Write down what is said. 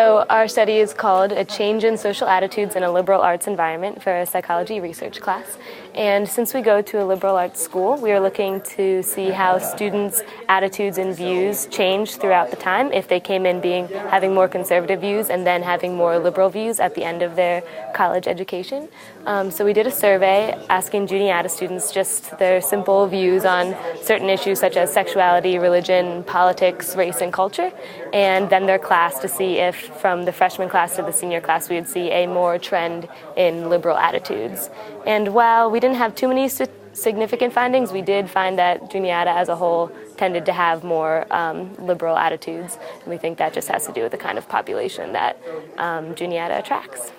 So our study is called A Change in Social Attitudes in a Liberal Arts Environment for a psychology research class. And since we go to a liberal arts school, we are looking to see how students' attitudes and views change throughout the time, if they came in having more conservative views and then having more liberal views at the end of their college education. So we did a survey asking Juniata students just their simple views on certain issues such as sexuality, religion, politics, race, and culture, and then their class to see if from the freshman class to the senior class we would see a more trend in liberal attitudes. And while we didn't have too many significant findings, we did find that Juniata as a whole tended to have more liberal attitudes, and we think that just has to do with the kind of population that Juniata attracts.